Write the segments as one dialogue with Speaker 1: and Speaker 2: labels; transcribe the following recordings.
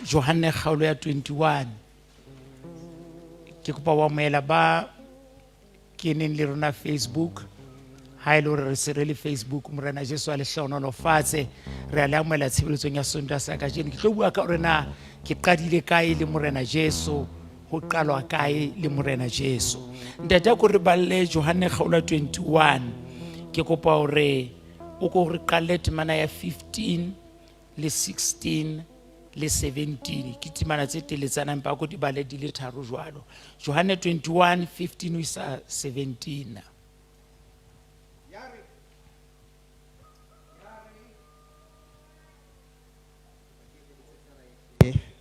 Speaker 1: Johanne kgaolo ya 21 ke kopa wa moela ba keneng le rona Facebook ha ile re se re le Facebook morena Jesu a le hlono fatshe re a le amoela tshebeletsong ya Sontaga sa ka jeno ke tlo bua ka rena ke qadile kae le morena Jesu ho qalwa kae le morena Jesu ntata ko re balle Johanne kgaolo 21 ke kopa hore o ko re qale temana ya 15 le 16 le 17 ke timana tse teletsana mpa ko di bale di le tharo jwalo Johanne 21 15 isa 17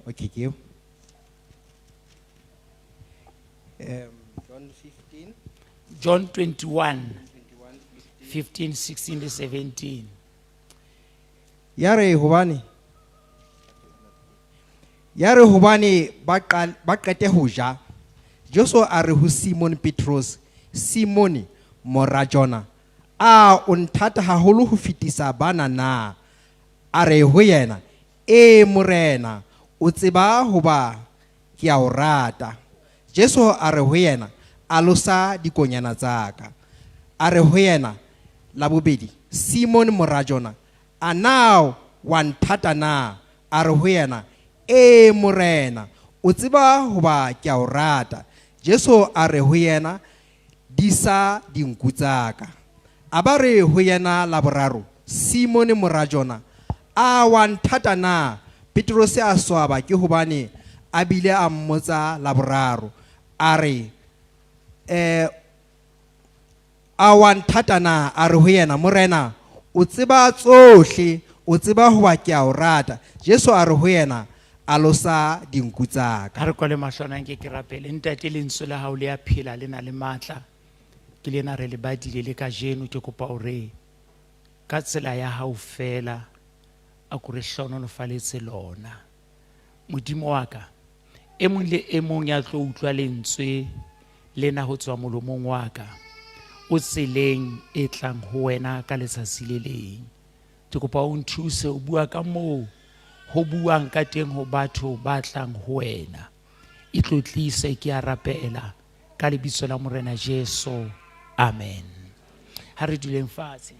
Speaker 2: Okay, thank you. John 15.
Speaker 1: John 21 15 16 le 17
Speaker 2: Yare hobane ba qete ho ja. Jesu a re ho Simon Petros, Simone Morajona, o nthata haholo ho fitisa bana na? A re ho yena, morena, o tseba hoba ke a o rata. Jesu a re ho yena, alosa dikonyana tsaka. A re ho yena, la bobedi, Simon Morajona, now wa nthata na? A re ho yena, morena, o tseba hoba ke a o rata. Jesu a re ho yena, disa dinku tsaka. A ba re ho yena la boraro, Simon Morajona, wa nthata na? Petros a swaba ke hobane a bile a mmotsa la boraro. A re wa nthata na? A re ho yena, morena, o tseba tsohle, o tseba hoba ke a o rata. Jesu a re ho yena, alosa dinku tsaka.
Speaker 1: ha re kwale mahlwana ke rapele ntate lentswe la hao le a phela le na le matla ke lena re le badile le ka jeno ke kopa hore ka tsela ya hao fela a ko re hlonolofaletse lona modimo wa ka e mong le e mong ya tlo utlwa lentswe lena ho tswa molomong wa ka o tseleng e tlang ho wena ka letsatsi le leng ke kopa o nthuse o bua ka moo ho buang ka teng ho batho ba tlang ho wena e tlotlise ke a rapela ka lebitso la morena Jesu amen ha re duleng fatshe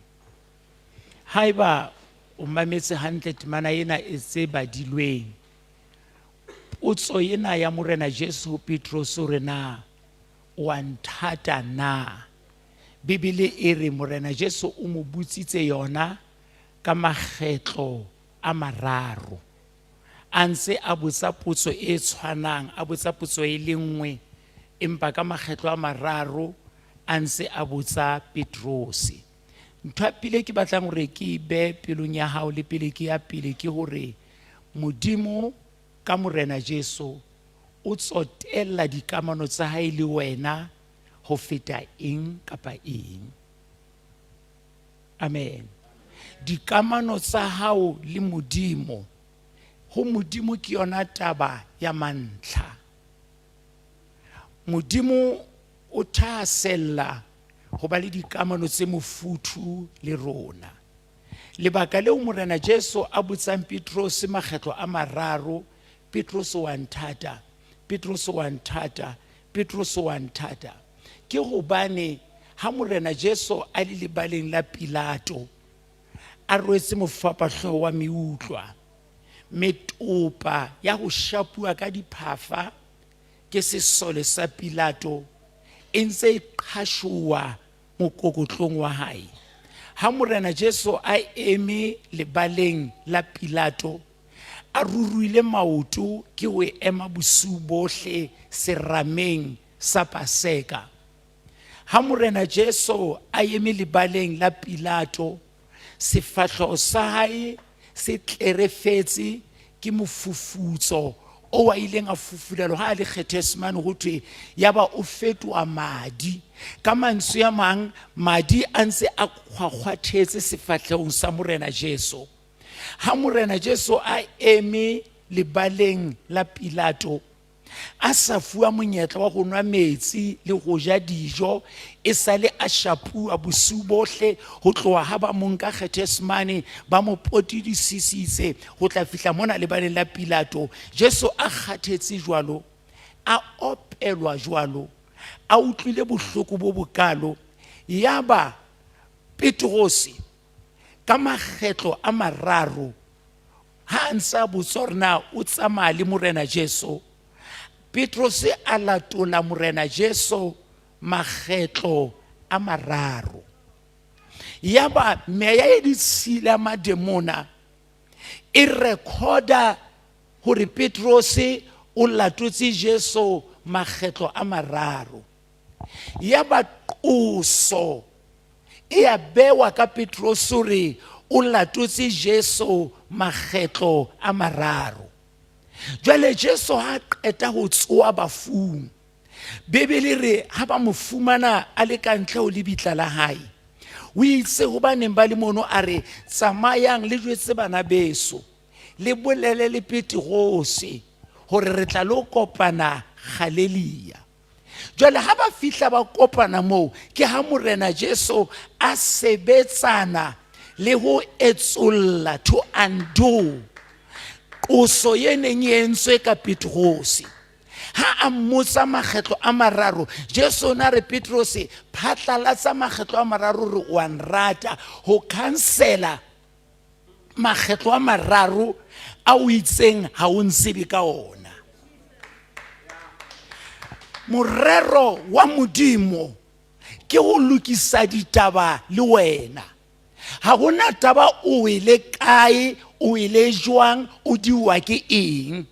Speaker 1: haiba o mametse hantle temana ena e tse badilweng potso ena ya morena Jesu ho Petros o re na wa nthata na Bibele e re morena Jesu o mo butsitse yona ka makgetlo a mararo a ntse a botsa potso e tshwanang a botsa potso e le nngwe empa ka makgetlo a mararo a ntse a botsa Petros ntho ya pele ke batlang hore ke be pelong ya hao le pele ke ya pele ke hore modimo ka morena Jesu o tsotella dikamano tsa hae le wena ho feta eng kapa eng amen dikamano tsa hao le modimo ho modimo ke yona taba ya mantlha modimo o thahasella ho ba le dikamano tse mofuthu le rona lebaka leo morena Jesu a botsang Petros makgetlo a mararo Petros wa nthata Petros wa nthata Petros wa nthata ke hobane ha morena Jesu a le lebaleng la Pilato a rwetse mofapahloho wa meutlwa metopa ya ho shapua ka diphafa ke sesole sa Pilato e ntse e qhashua mokokotlong wa hae ha morena Jesu a eme lebaleng la Pilato a ruruile maoto ke ho ema bosiu bohle serameng sa Paseka ha morena Jesu a eme lebaleng la Pilato sefahleho sa hae se tlerefetse ke mofufutso o wa ileng a fufulelwa ha le kgethesemane ho thwe yaba o fetwa madi ka mantswe a mang madi a ntse a khwakhwathetse sefahlehong sa morena Jesu ha morena Jesu a eme lebaleng la Pilato a sa fuwa monyetla wa go nwa metsi le go ja dijo e sale a shapua bosiu bohle go tloha ha ba mo nka Gethsemane ba mo potidisisitse go tla fihla mona le baneng la Pilato. Jesu a kgathetse jwalo, a opelwa jwalo, a utlwile bohloko bo bokalo. Yaba Petrosi ka makgetlo a mararo ha ntsa botsorna o tsamaya le Morena Jesu, Petrosi a latola Morena Jesu makgetlo a mararo. Yaba meya e ditshila mademona e recorda hore Petrosi o latotse Jesu makgetlo a mararo. Yaba qoso e a bewa ka Petrosi hore o latotse Jesu makgetlo a mararo. Jwale Jesu ha qeta ho tsoa bafung, Bebele re ha ba mo fumana a le ka ntle ho lebitla la hae, o itse ho baneng ba le mono a re tsamayang le jwetse bana beso le bolele le Petrosi hore re tla lo kopana Galileya. Jwale ha ba fihla ba kopana moo ke ha Morena Jesu a sebetsana le ho etsolla, to undo qoso ye neng e entswe ka Petrosi. Ha a mmotsa makgetlo a mararo, Jesu na re Petrosi phatlalatsa makgetlo a mararo re o a nrata, ho cancela makgetlo a mararo a o itseng ha o ntsebe ka ona. Morero wa Modimo ke ho lokisa ditaba le wena. Ha gona taba o ile kae, o ile jwang, o diwa ke eng.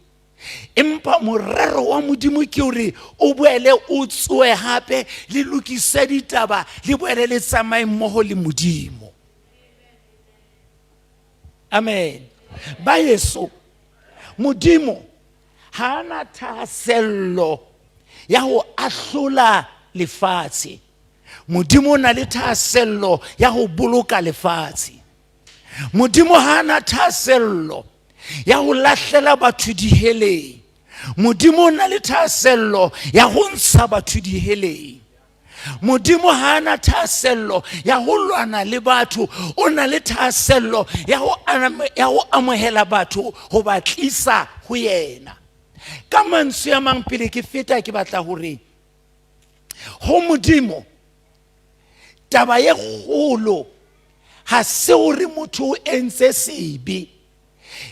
Speaker 1: Empa morero wa Modimo ke hore o boele o tsoe hape le lokise ditaba le boele le tsamaye mmoho le Modimo. Amen. Ba Yesu Modimo ha ana thahasello ya ho ahlola lefatshe. Modimo na le thahasello ya ho boloka lefatshe. Modimo ha ana thahasello ya ho lahlela batho diheleng. Modimo na le thahasello ya ho ntsha batho diheleng. Modimo ha ana thahasello ya ho lwana le batho, o na le thahasello ya ho amohela batho ho ba tlisa ho yena. Ka mantswe a mang pele ke feta ke batla hore ho Modimo taba ye kgolo ha se hore motho o entse sebe,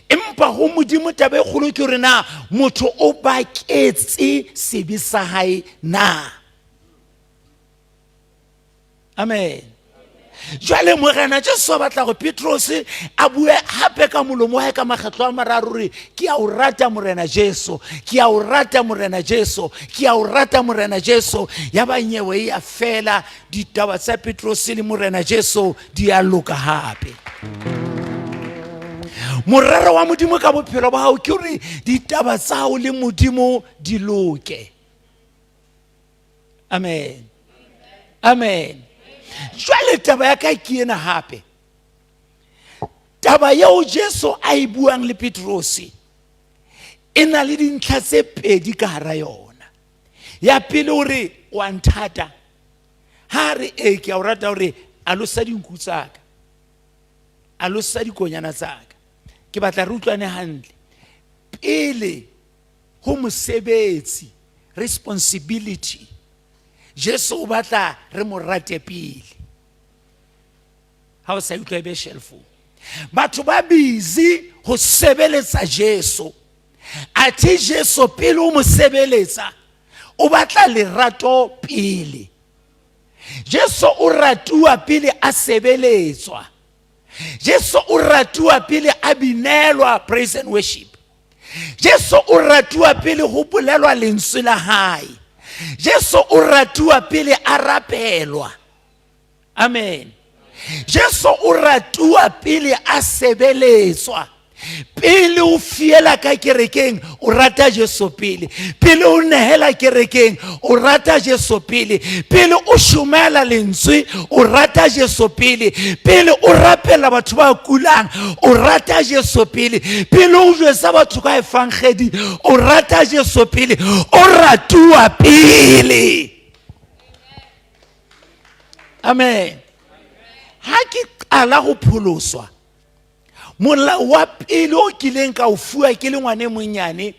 Speaker 1: empa ho Modimo taba e kgolo ke hore na motho o baketse sebe sa hae na. Amen. Jwale Morena Jesu a batla go Petrosi a bue hape ka molomo wa hae ka makgetlo a mararo re ke a o rata Morena Jesu, ke a o rata Morena Jesu, ke a o rata Morena Jesu. Ya ba nyewe ya fela ditaba tsa Petrosi le Morena Jesu di a loka hape. Morero wa Modimo ka bophelo ba hao ke hore ditaba tsa hao le Modimo di loke. Amen. Amen. Jwale taba ya ka ke ena hape. Taba yeo Jesu a e buang le Petrosi e na le dintlha tse pedi ka hara yona. Ya pele hore wa nthata, ha re ke a o rata hore alosa dinku tsaka, alosa dikonyana tsaka, ke batla re utlwane hantle. Pele ho mosebetsi, responsibility, Jesu o batla re mo rate pele. Ha o sa utlwa be shelfo. Batho ba busy ho sebeletsa Jesu. Ati Jesu pele o mo sebeletsa, o batla lerato pele. Jesu o ratua pele a sebeletswa. Jesu o ratua pele a binelwa, praise and worship. Jesu o ratua pele ho bolelwa lentswe la hae. Jesu o ratua pele a rapelwa. Amen. Jesu o ratua pele a sebeletswa. pele o fiela ka kerekeng o rata Jesu pele, pele o nehela kerekeng o rata Jesu pele, pele o shumela lentswe o rata Jesu pele, pele o rapela batho ba kulang o rata Jesu pele, pele o jwetsa batho ka evangeli o rata Jesu pele, o ratuwa pele. Amen. Ha ke qala go pholoswa, molao wa pele o kileng ka o fuwa ke le ngwane monyane,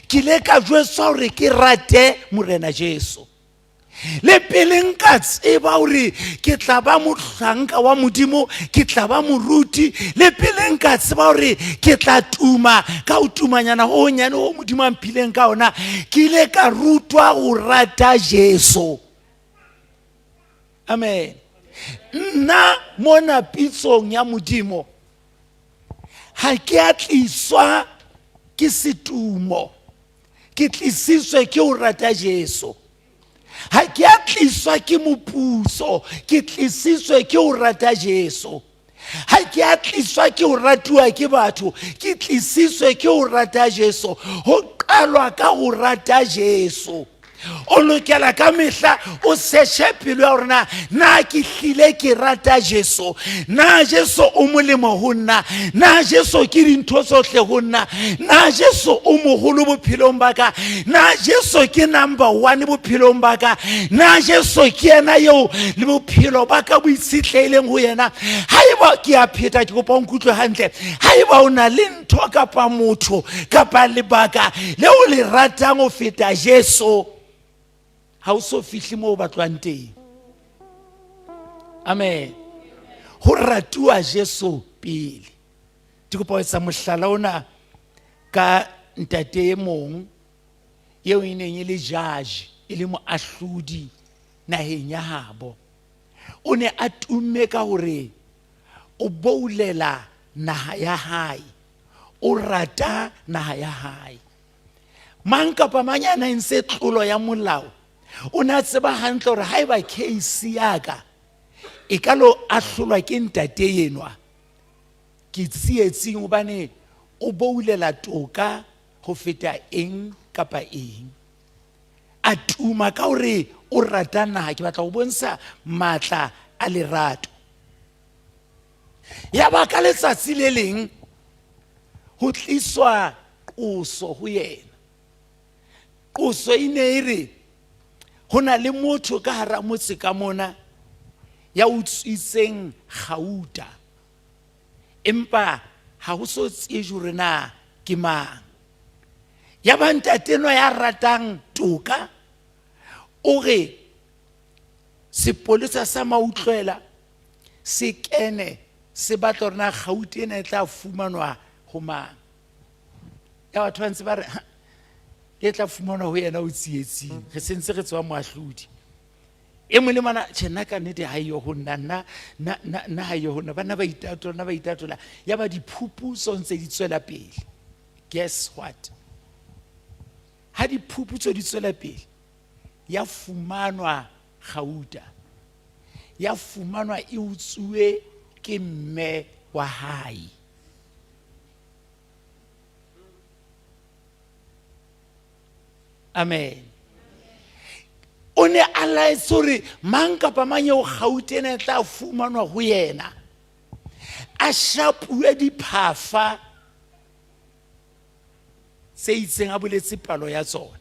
Speaker 1: ke ile ka jwetswa hore ke rate Morena Jesu. Le pele nka tseba hore ke tla ba mohlanka wa Modimo, ke tla ba moruti, le pele nka tseba hore ke tla tuma ka ho tumanyana ho nyane ho Modimo a mphileng ka ona, ke ile ka rutwa ho rata Jesu. Amen. Nna mona pitsong ya Modimo ha ke a tliswa ke setumo, ke tlisitswe ke ho rata Jesu. Ha ke a tliswa ke mopuso, ke tlisitswe ke ho rata Jesu. Ha ke a tliswa ke ho ratuwa ke batho, ke tlisitswe ke ho rata Jesu. Ho qalwa ka ho rata Jesu. O lokela ka mehla o searche pelo ya hore na ke hlile ke rata Jesu, na Jesu o molemo ho nna, na Jesu ke dintho tsohle ho nna, na Jesu o moholo bophelong ba ka, na Jesu ke number 1 bophelong ba ka, na Jesu ke yena yo le bophelo ba ka bo itshitlehileng ho yena. Haeba ke a pheta, ke kopa o nkutlwe hantle, haeba o na le ntho kapa motho kapa lebaka leo le ratang ho feta Jesu, ha o so fihle moo batlwang teng. Amen. Ho ratuwa Jesu pele. Ke kopa ho etsa mohlala ona ka ntate e mong eo e neng e le judge, e le moahlodi naheng ya habo. O ne a tumme ka hore o boulela naha ya hae, o rata naha ya hae. Mang kapa mang ya nang se tlolo ya molao o ne a tseba hantle hore haeba case ya ka e ka lo ahlolwa ke ntate enwa, ke tsietsing hobane o boulela toka ho feta eng kapa eng. A tuma ka hore o rata naha. Ke batla go bontsha matla a lerato. Ya ba ka letsatsi le leng ho tliswa qoso ho yena. Qoso e ne e re ho na le motho ka hara motse ka mona ya utswitseng gauta, empa ha ho so tsejwe hore na ke mang. Ya ba ntate enwa ya ratang toka o re sepolesa sa mautlwela se kene se batla hore na gauta ena e tla fumanwa ho mang. Ya batho ba ntse ba re e tla fumanwa ho yena o tsietsing, re sentse re tswa moahlodi. E mole mana tjena ka nnete ha yo ho nna na ha yo ho nna, bana ba itatola ya ba diphuputso ntse di tswela pele. Guess what? Ha diphuputso di tswela pele, ya fumanwa gauta, ya fumanwa e utsuwe ke mme wa hae. Amen. O ne a laetse hore mang kapa mang eo gauta ena e tla fumanwa ho yena, a shapuwe diphafa se itseng, a boletse palo ya tsona.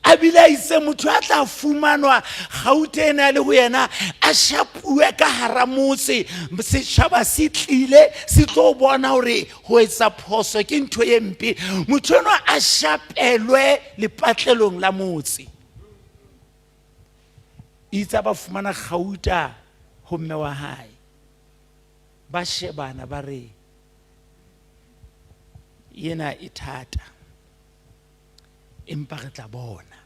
Speaker 1: A bile a itse motho a tla fumanwa gauta ena le ho yena a shapuwe ka hara motse, setjhaba se tlile se tlo bona hore ho etsa phoso ke ntho e mpe. Motho enwa a shapelwe lepatlelong la motse. Itse ba fumana gauta ho mme wa hae, ba shebana ba re yena e thata, empa re tla bona.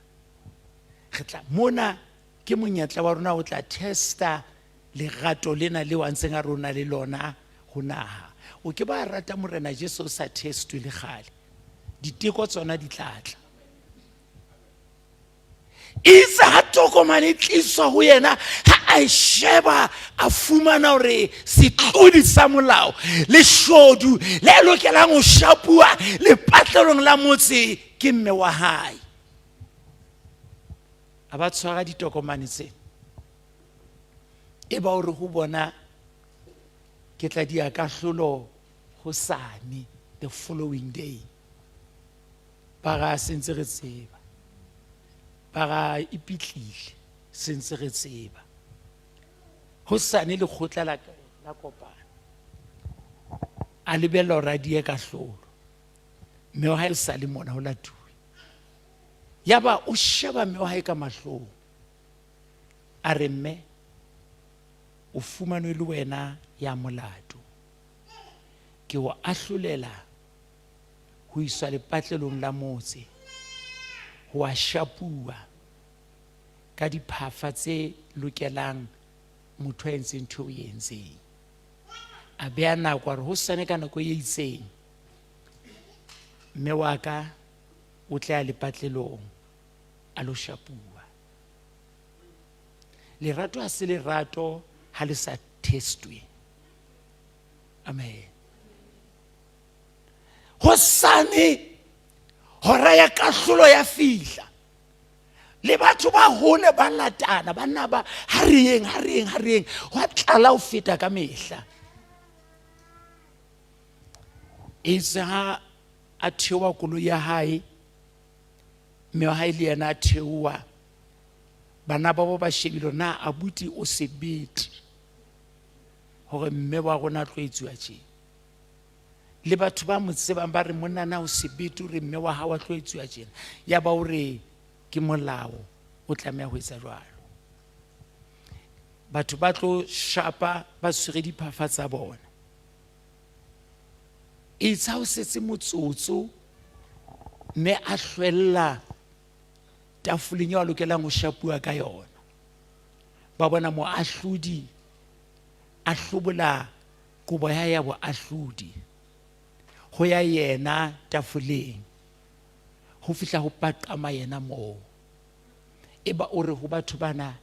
Speaker 1: Re tla mona ke monyetla wa rona o tla testa lerato lena le wa ntseng a rona le lona ho naha. O ke ba rata Morena Jesu sa testwe le gale, diteko tsona di tlatla. Itse ha tokomane tliswa ho yena, ha a sheba a fumana hore setlodi sa molao le shodu le lokelang ho shapua le patlelong la motse ke mme wa hae a ba tshwara ditokomane tse e ba hore ho bona ke tla dia kahlolo hosane the following day ba ga sentse re tseba ba ga ipitlile sentse re tseba hosane le khotla la kopana a lebella hore a die kahlolo mme wa hae sa le mona ho la tui yaba o sheba mme wa hae ka mahlong a re mme o fumanwe le wena ya molato ke o ahlolela ho iswa lepatlelong la motse ho a shapua ka diphafa tse lokelang motho a entseng ntho e entseng a beha nako a re hosane ka nako e itseng mme wa ka o tla ya lepatlelong a lo shapua lerato a se lerato ha le sa testwe amen hosane hora ya kahlolo ya fihla le batho ba hole ba latana ba nna ba hariyeng wa tlala ho feta ka mehla isa a thewa koloi ya hae mme wa hae le yena a thewa bana ba ba shebile na abuti o sebete hore mme wa rona tloetsuwa tje le batho ba motsebang ba re monna na o sebete re mme wa hawa tloetsuwa tjena ya ba hore ke molao o tlameha ho etsa jwalo batho ba tlo shapa ba swere diphafa tsa bona itsa o setse motsotso mme a hlwella tafoleng ya lokelang ho shapua ka yona ba bona mo ahludi a hlobola kobo ya bo ahludi ho ya yena tafoleng ho fihla ho paqama yena moo eba o re ho batho bana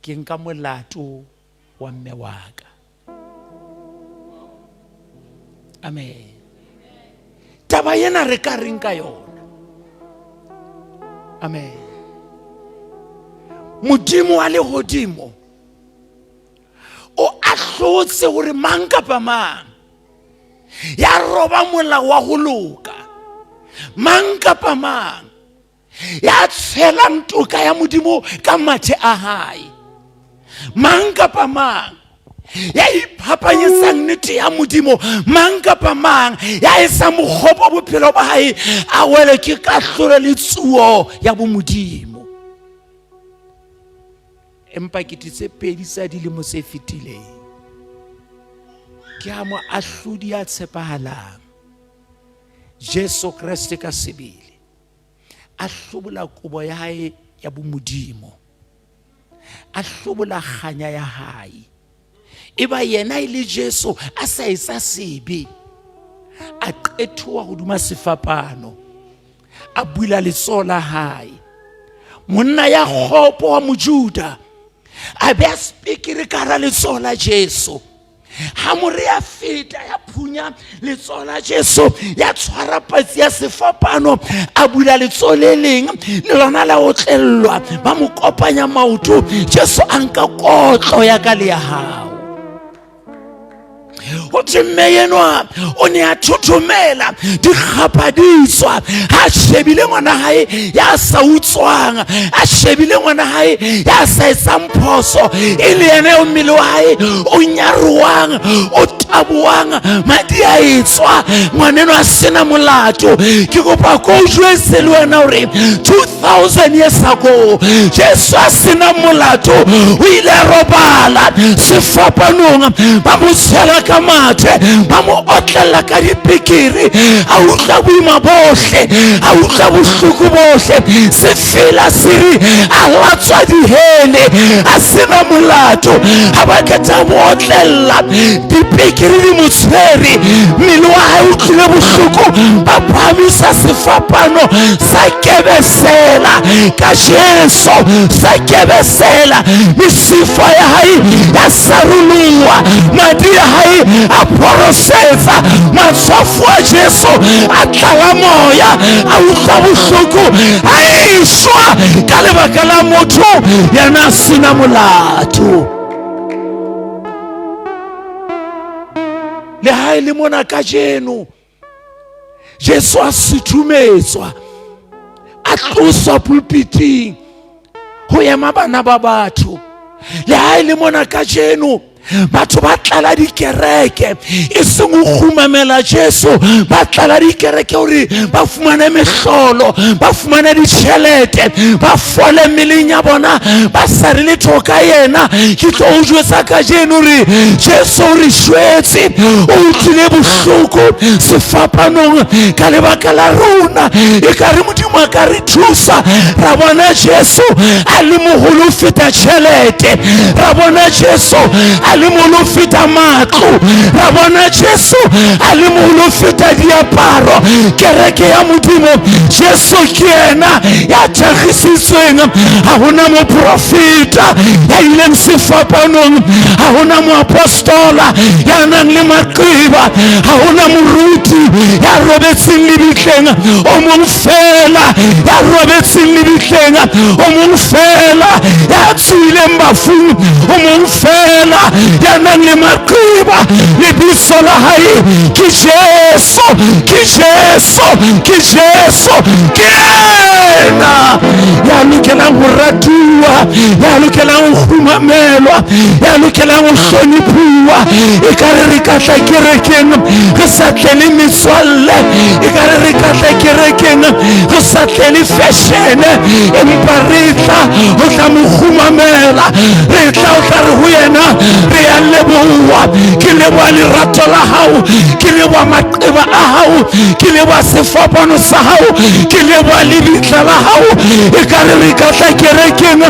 Speaker 1: ke nka molato wa mme wa ka amen taba yena re ka reng ka yona amen modimo a le hodimo o ahlotse hore mang kapa mang ya roba mola wa ho loka mang kapa mang ya tshela ntoka ya modimo ka mathe a hae mang kapa mang ya iphapanyetsa nnete ya modimo mang kapa mang ya etsa mokgobo bophelo ba hae a wele ke kahlolo le tsuo ya bo modimo empa ke tse pedi tsa dilemo tse fetileng ke a mo ahlodi a tshepahalang Jesu Kriste ka sebele a hlobola kobo ya hae ya bo modimo a hlobola khanya ya hae eba yena ile Jesu a sa etsa sebe a qethuwa hoduma sefapano a buila letsoho la hae monna ya khopo wa mojuda a be a speakere ka ra letsoho la Jesu ha more ya feta ya phunya letsoho la Jesu ya tshwara patsi ya sefapano a bula letsoho le leng le lona la ho tlellwa ba mo kopanya maoto Jesu a nka kotlo ya ka le ya hao o tsemeyenwa o ne a thothomela dikgapaditswa ha shebile ngwana hae ya sa utswang a shebile ngwana hae ya sa etsang phoso ile yena o mmele wa hae o nyaruwang o tabuwang madi a etswa ngwaneno a sena molato ke kopa ko jwetse le wena hore 2000 years ago Jesu a sena molato o ile robala sefapanong ba mo tshela ka mathe ba mo otlela ka dipikiri a utla boima bohle a utla bohloko bohle se fela siri a latswa dihene a sena molato a ba ketsa mo otlela dipikiri di mo tshwere mmele wa hae o tlile bohloko ba phamisa sefapano sa kebesela ka Jesu, sa kebesela mesifa ya hae ya sarulwa, madi ya hae a processa, matshwafo a Jesu a tlala moya a utlwa bohloko a ishwa ka lebaka la motho yana sena molato. Le hae le mona ka jeno Jesu a suthumetswa, a tloswa pulpiting ho ema bana ba batho. Le hae le mona ka jeno batho ba tlala dikereke e seng ho khumamela Jesu, ba tlala dikereke hore ba fumane mehlolo, ba fumane ditjhelete, ba fole meleng ya bona, ba sa re letho ka yena. Ke tlo o jwetsa ka jeno hore Jesu re shwetse, o tlile bohloko sefapanong ka lebaka la rona. E ka re Modimo a ka re thusa, ra bona Jesu a le moholo feta tjhelete, ra bona Jesu a le moholo feta matlo, ra bona Jesu a le moholo feta diaparo. Kereke ya Modimo Jesu ke yena ya thagisitsweng, ha hona mo profeta ya ileng sefapanong, ha hona mo apostola ya nang le maqeba, ha hona moruti ya robetseng lebitleng, o mong fela ya robetseng lebitleng, o mong fela ya tswileng bafung, o mong fela ya nang le maqeba. Lebitso la hae ke Jesu, ke Jesu, ke Jesu, ke yena ya lokelang ho ratuwa, ya lokelang ho khumamelwa, ya lokelang ho hloniphuwa. E ka re re ka tla kerekeng re sa tlele metswalle, e ka re re ka tla kerekeng re sa tlele fashion, empa re tla ho tla mo khumamela, re tla o tla re ho yena re ya leboha. Ke leboha lerato la hao, ke leboha maqeba a hao, ke leboha sefapano sa hao, ke leboha lebitla la hao. E ka re re ka tla kerekeng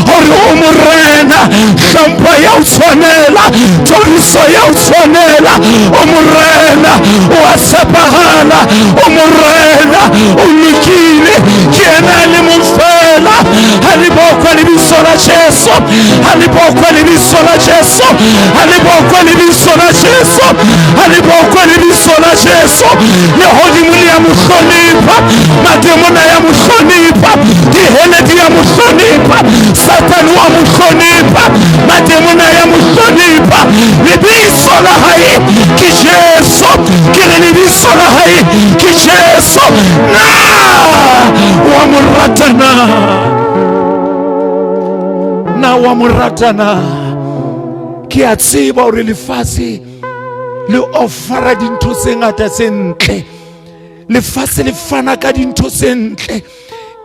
Speaker 1: hore o morena, hlompho ya o tshwanela, tlhoriso ya o tshwanela, o morena o a tshepahala, o morena o lokile, ke yena le mong fela. Ha lebokwa lebitso la Jesu, ha lebokwa lebitso la Jesu, ha lebokwa lebitso la Jesu, ha lebokwa lebitso la Jesu. Lehodimo le ya mo hlonipha, mademona ya mo hlonipha, diheledi ya mo hlonipha, Satane wa mo hlonipha, mademona ya mo hlonipha. Lebitso la hae ke Jesu, ke re lebitso la hae ke Jesu. Na wa mo ratana, na wa mo ratana. Ke a tseba hore lefatshe le offera dintho tse ngata tse ntle, lefatshe le fana ka dintho tse ntle,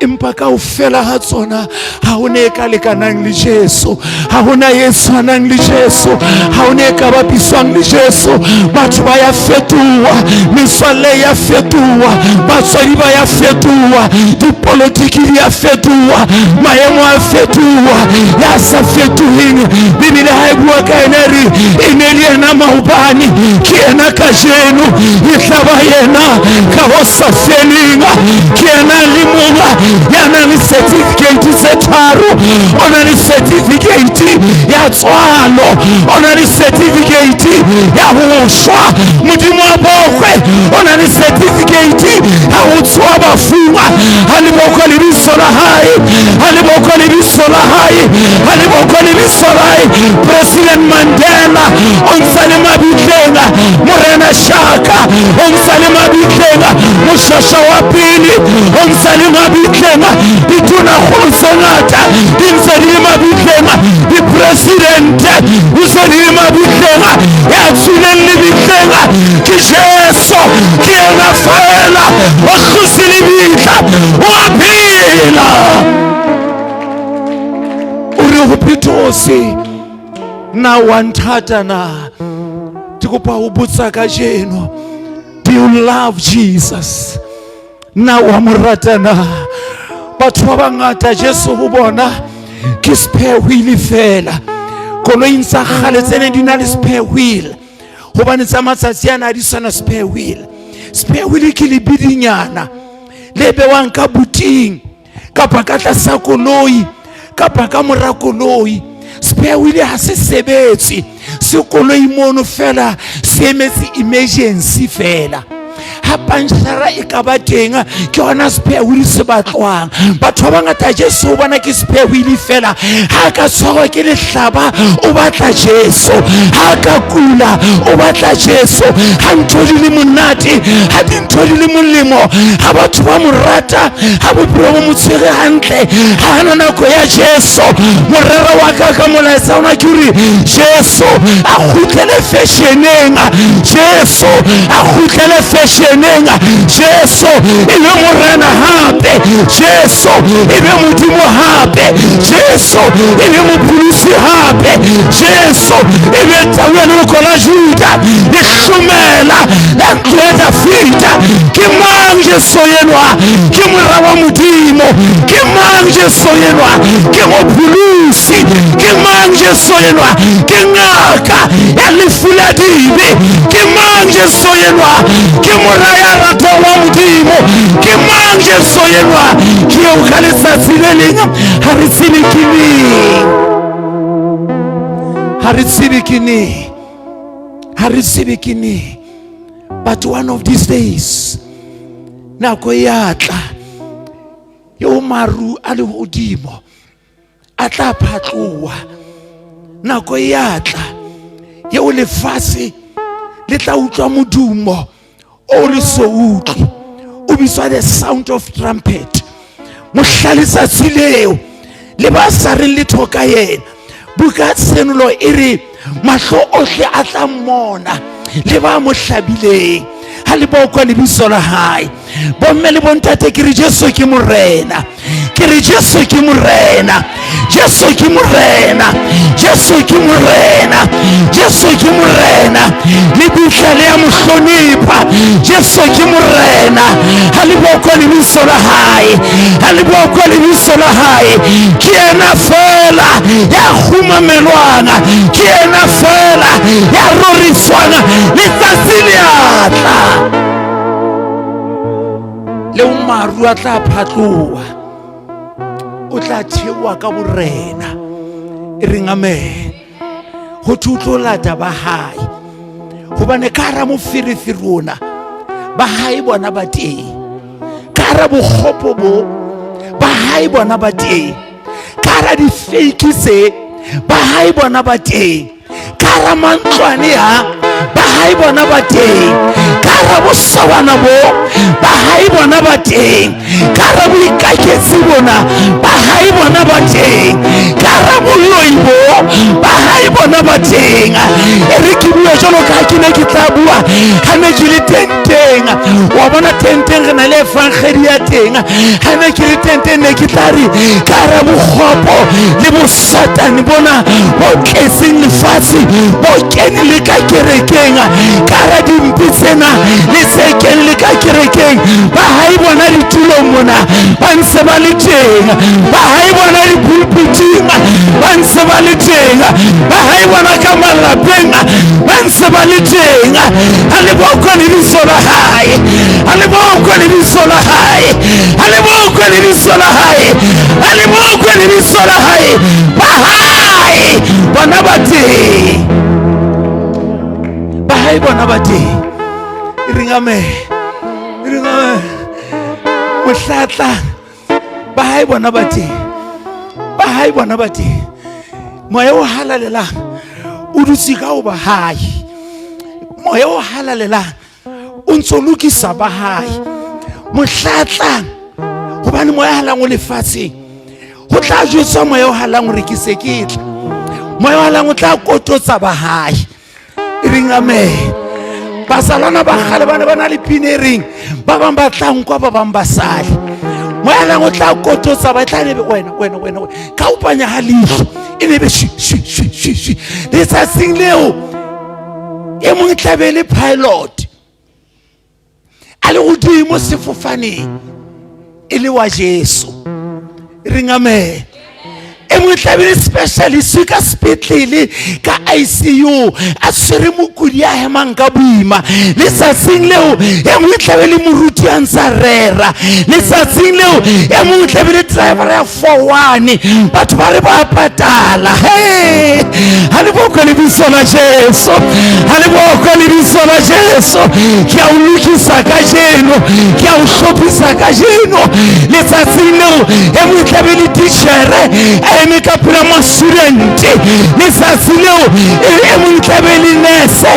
Speaker 1: empa kaofela ha tsona ha hona e ka lekanang le Jesu, ha hona e tshwanang le Jesu, ha hona e ka bapiswang le Jesu. Batho ba ya fetoha, metswalle ya fetoha, batswadi ba ya fetoha, dipolotiki di ya fetoha, maemo a fetoha. Ya sa fetoheng Bibele ha e bua ka ena re e ne le yena maobane, ke yena ka jeno, e tla ba yena ka ho sa feleng, ke yena le monga ya nang le certificate tse tharo, o na le certificate ya tswalo, o na le certificate ya ho shwa Modimo a bokwe, o na le certificate ya ho tswa bafuwa. Ha lebokwa lebitso la hae, ha lebokwa lebitso la hae, ha lebokwa lebitso la hae. President Mandela o ntse le mabitleng, Morena Shaka o ntse le mabitleng, Moshasha wa pele o ntse le mabitleng, ditona kgolo tse ngata di ntse di le mabitleng, di-presidente o ntse di le mabitleng. Ya tswileng lebitleng ke Jesu, ke yena fela o tlose lebitla, o a phela. O re ho Pitose na wa nthata na? Ke kopa ho botsa ka jeno, do you love Jesus? Na wa mo rata na? Batho ba bangata Jesu ho bona ke spare wheel fela, koloing tsa kgale tsene di na le spare wheel, hobane tsa matsatsi ana di sana spare wheel. spare wheel ke lebidinyana le bewang ka buting kapa ka tlasa koloi kapa ka mora koloi. Spare wheel ha se sebetse, se koloi mono fela se emetse emergency fela. Ha panshara e ka ba teng ke yona spare wheel se batlwang. Batho ba bangata Jesu o bona ke spare wheel fela, ha ka tshwarwa ke lehlaba o batla Jesu, ha ka kula o batla Jesu, ha ntho di le monate, ha dintho di le molemo, ha batho ba mo rata, ha bophelo bo mo tshwere hantle, ha ana nako ya Jesu. Morero wa ka ka molaetsa ona ke hore Jesu a kgutlele fashioneng, Jesu a kgutlele fashioneng, Jesu e be morena hape, Jesu e be modimo hape, Jesu e be mopholosi hape, Jesu e be tawela le kola Juda le shumela la ntlo ya Dafita. Ke mang Jesu yenwa? Ke mora wa modimo. Ke mang Jesu yenwa? Ke mopholosi. Ke mang Jesu yenwa? Ke ngaka ya lefu la dibe. Ke mang Jesu yenwa? Ke mora ya rata wa modimo. Ke mang Jesu yenwa? Ke o ka letsatsi le leng ha re tsebe ke neng, ha re tsebe ke neng, ha re tsebe ke neng. But one of these days nako ya tla yo maru a lehodimo a tla phatloha. Nako ya tla yo lefatshe le tla utlwa modumo o le so utlwe, o bitswa the sound of trumpet. Mohlalisa tsileo le ba sa re le thoka yena. Buka tsenolo e re mahlo ohle a tla mmona le ba mo hlabileng ha le ba kwa lebitso la hae. Bomme le bontate ke re Jesu ke morena, ke re Jesu ke morena, Jesu ke morena, Jesu ke morena, Jesu ke morena. Le bitla le ya mohlonipa, Jesu ke morena. Ha le ba kwa lebitso la hae, ha le ba kwa lebitso la hae. Ke ena fela ya khumamelwana, ke ena fela ya roriswana letsatsi le atla. Le umaru a tla phatloha, o tla theoha ka borena. E reng amen. Ho thutlo lata ba hae, hobane ka hara moferefere ona ba hae bona ba teng, ka hara bokgopo bo ba hae bona ba teng, ka hara di-fake tse ba hae bona ba teng, ka hara mantlwane ha ba hae bona ba teng, ka hara bosawana bo ba hae bona ba teng, ka hara boikaketsi bona ba hae bona ba teng, ka hara boloi bo ba hae bona ba teng. E re ke bua jalo ka ke ne ke tla bua ha ne ke le tenteng. Wa bona tenteng re na le evangeli ya teng. Ha ne ke le tenteng ne ke tla re ka hara bokgopo le bosatane bona bo tletseng lefatshe bo kene le ka kerekeng, ka hara dimpi tsena le se kene le ka kerekeng. Ba hae bona ditulong mona ba ntse ba le teng, ba hae bona dipulpiting ba ntse ba le teng, ba hae bona ka malapeng ba ntse ba le teng. Ha le ba kwa lebitso la hae, ha le ba kwa lebitso la hae, ha le ba kwa lebitso la hae, ha le ba kwa lebitso la hae. Ba hae bona ba teng, ba hae bona ba teng. E reng amen, e reng amen. Mohlatla ba hae bona ba teng, ba hae bona ba teng. Moya o halalelang o dutse ka o ba hae, moya o halalelang o ntso lokisa ba hae. Mohlatla hobane moya halang o lefatsheng ho tla jwetsa moya o halang hore ke se ke tla, moya o halang o tla kototsa ba hae. E reng amen. Basalana ba khale bana bana le pinering ba bang ba tla nkwa ba bang ba sale. Moya halang o tla kototsa ba tla ne wena ka upanya ha leihlo e ne be shi letsatsing leo e mong tlabele pilot a le godimo sefofaneng e le wa Jesu. E reng amen. E e mongwe tla be le specialist ka sepetlele ka ICU a tshwere mokudi a hemang ka boima letsatsing leo e mongwe tla be le moruti a ntse a rera letsatsing leo e mongwe tla be le driver ya 41 batho ba re ba patala ha le boko le biso la Jesu ha le boko le biso la Jesu ke a o lokisa ka jeno ke a o hlophisa ka jeno letsatsing leo e mongwe tla be le teacher a eme ka pela mo student letsatsing leo e mongwe tla be le nurse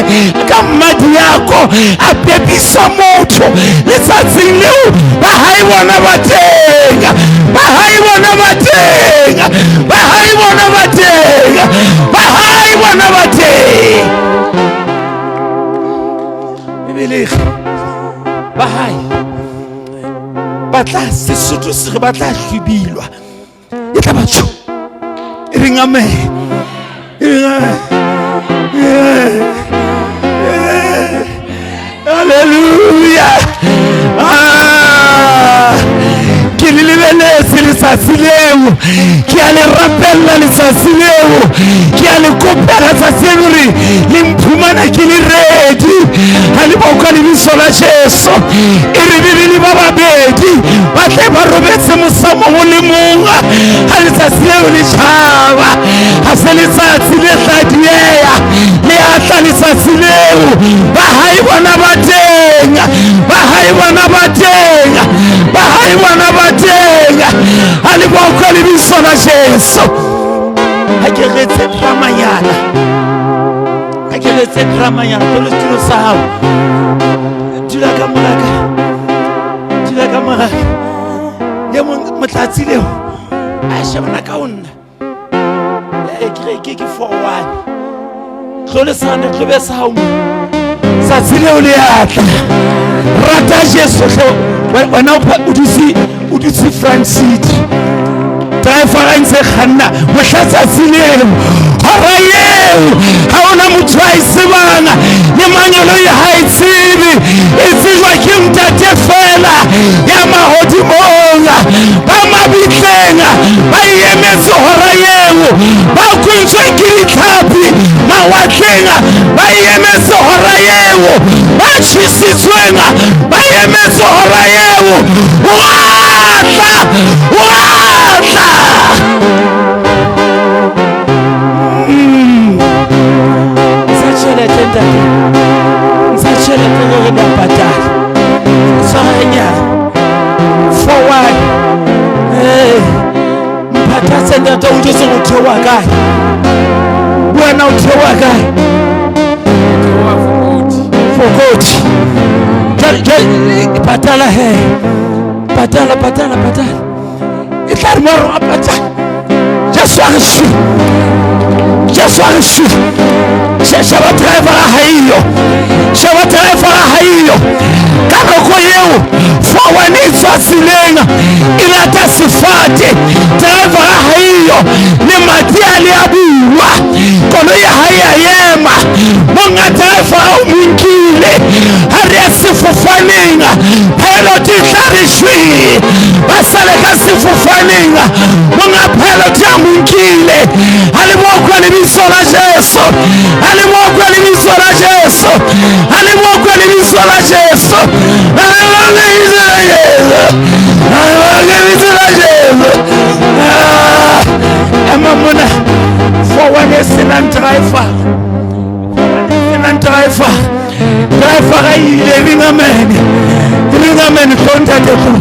Speaker 1: ka mmadi yako a pepisa motho letsatsing leo ba hai bona ba tenga ba hai bona ba tenga ba hai bona ba tenga ba hai bona ba tenga bebelegi ba hai ba tla Sesotho se re ba tla hlubilwa e tla ba tsho e reng amen hallelujah ke le lebeletse letsatsi leo ke a le rapella letsatsi leo ke a le kopela tsatsi hore le mphumana ke le ready ha le bauka le biso la Jesu e re bebele ba babedi ba tle ba robetse mosamo mo le monga ha letsatsi leo le tshaba ha se letsatsi le tla diea le atla letsatsi leo ba hai bona ba tenga ba hai bona ba tenga ba hai bona ba tenga ha le bauka le biso la Jesu ha ke retse tramanyana ha ke retse tramanyana tolo tlo sa hao dula ka molaka le motlatsi leo a shebana ka onna ke 41 tlo le sana tlo be sa hao sa tsile le atla rata Jesu wena o dutse front seat driver a ntse khanna mohlatsa tsilelo hora yeo ha ona motho a isebanga le manyolo ya haitsebe e tsejwa ke mtate fela ya mahodimong ba mabitlenga ba emetse hora yeo ba kuntswe ke ditlhapi mawatlenga ba emetse hora yeo ba tshwisitswenga ba emetse hora yeo watla Sachelete gore da patala tsanya forward mphatha tsenda to o tse go thewa kae buana o thewa kae fokoti patala he patala e tla re moro a patala Jesu a reçu shaba driver haiyo ka nako yeo fawani tsasilenga ilata sifate driver haiyo le matiali abuwa kono ya haya yema monga driver au mingile hari sifufaninga pilot tarishwi basale ka sifufaninga monga pilot ya mingile alimwokwa ni biso la Jesu alimwokwa ni biso la Jesu alimwokwa ni biso la Jesu alimwokwa ni biso la Jesu alimwokwa ni biso la Jesu amamuna forward excellent driver driver ai living amen contact you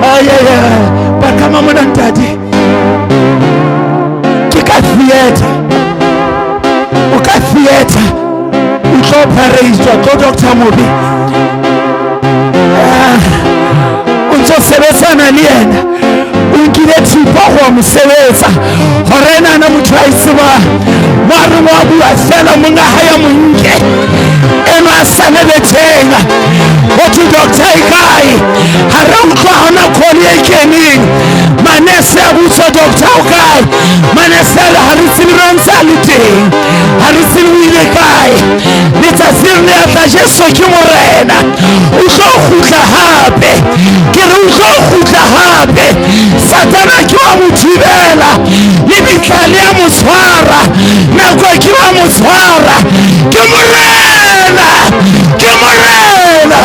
Speaker 1: ay bakama mona ntadi theater utoperator ko Dr. Mobi unzo sebetsana le yena unkile thipa go mosebetsa horena na motho a isiba mare wa bua fela monga haya monke eno a sanebethenga othi doctor ikai hare utlwa hona kholi ekening manese a butsa doctor ukai manese hare tsiliransa le teng hare tsilwile kai letsa sirne atla Jesu ke morena o tlo khutla hape ke re o tlo khutla hape Satana ke wa mo thibela, le bitla le a mo tshwara, nako ke wa mo tshwara, ke morena, ke morena.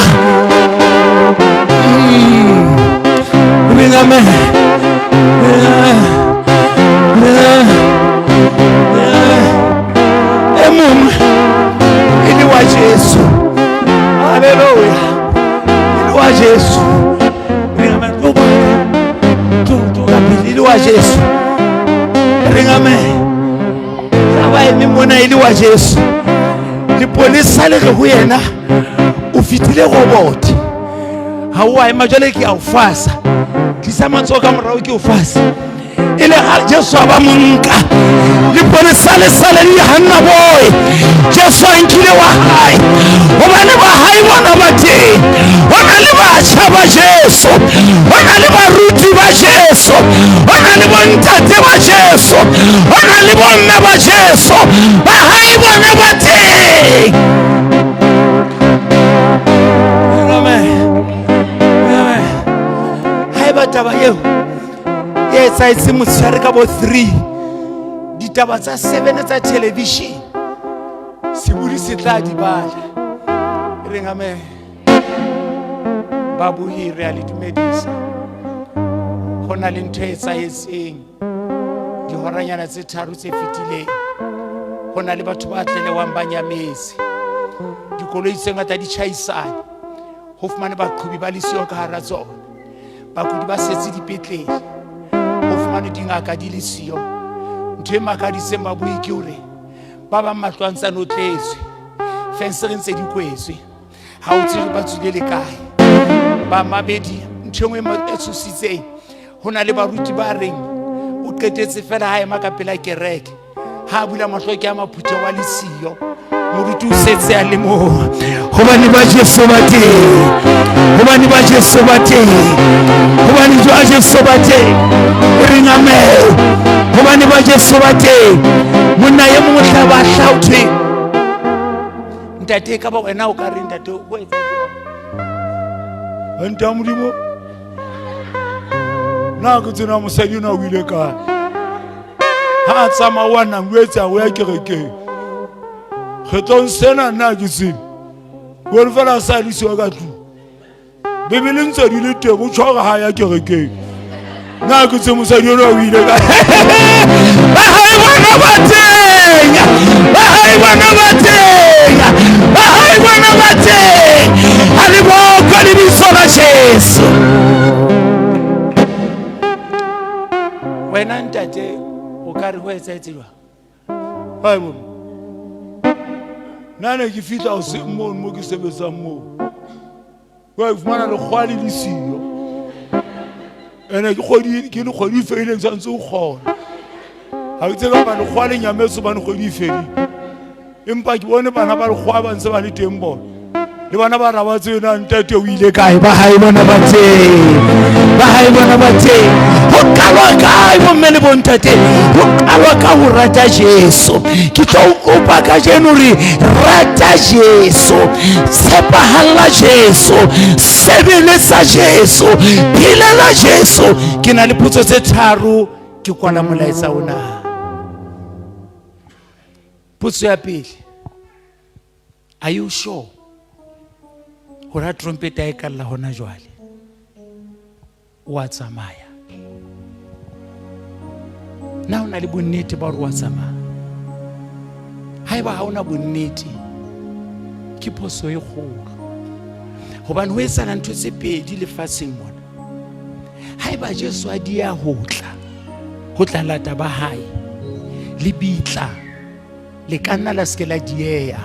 Speaker 1: Amen. Emum ili wa Jesu. Hallelujah. Ili wa Jesu. Ili wa Jesu. Ringame. Saba emi mona ili wa Jesu. Lipolisa le re ho yena o fitile robot. Ha wa imagine ke a o fasa. Tlisa matso ka morao ke o fasa. Ile ha Jesu aba monka. Lipolisa le sale di hanna boy. Jesu nkile wa hai. Hobane ba hai bona ba teng. Hona le batjha ba Jesu. Hona le baruti ba Jesu. Hona le bontate ba Jesu. Hona le bomme ba Jesu. Ba hai bona ba teng. Hai ba taba eo. Etsa itse motshware ka bo 3 ditaba tsa 7 tsa television se budi se tla di bala re ngame babu hi reality medicine hona le ntho etsa etseng di horanyana tse 3 tse fitileng hona le batho ba tlelewang ba nyametse dikoloi tse ngata di chaisana ho fumane baqhubi ba lesio ka hara tsona bakudi ba setse dipetlele mane dingaka di le siyo ntho e makadise mabui ke hore ba ba matlwantsha no tletswe fence ntse di kwetswe ha o tsile ba tsile le kae ba mabedi ntho engwe e tshositseng hona le baruti ba reng o qetetse fela ha ema ka pela kereke ha bula mahloke a maphuthe wa le siyo moruti o setse a le mo hobane ba Jesu ba teng hobane ba Jesu ba teng hobane jwa Jesu ba teng ringa me hobane ba Jesu ba teng monna ye mo tla ba hlauthe ntate ka ba wena o ka re ntate o etsa anta modimo na go tsena mosadi na o ile ka ha tsama wana ngwetsa o ya kerekeng Geton sena na ke se go fela sa di se ka tlu bibele ntse di le teng o tshwara ha ya kerekeng na ke se mosadi ona o ile ka ba hai bona ba teng ba hai bona ba teng ba hai bona ba teng ali bo ka di sola Jesu wena ntate o ka re ho etsa etsilwa hai mo nane ke fitla o se mo ke sebetsa mo wa fumana le khwali le siyo ene ke le khwali feile ke santse o khona ha ke tsela ba le khwali nyametso ba le khwali feile empa ke bone bana ba le khwa ba ntse ba le teng bona le bana ba raba tsena ntate o ile kae ba hai bona ba teng ba hai bona ba teng ho kalwa kae bo mmele bo ntate ho kalwa ka ho rata Jesu ke tlo o kopa ka jeno re rata Jesu tshepahala Jesu sebeletsa Jesu philela Jesu ke na le putso tse 3 ke kwala molaetsa ona putso ya pele are you sure hora trompeta e kalla hona jwale wa tsamaya na ona le bonnete ba hore wa tsamaya haeba ha ona bonnete ke phoso e kgolo hobane ho etsana ntho tse pedi lefatsheng mona haeba Jesu a dia ho tla lata ba hae le bitla le kanna la skela diea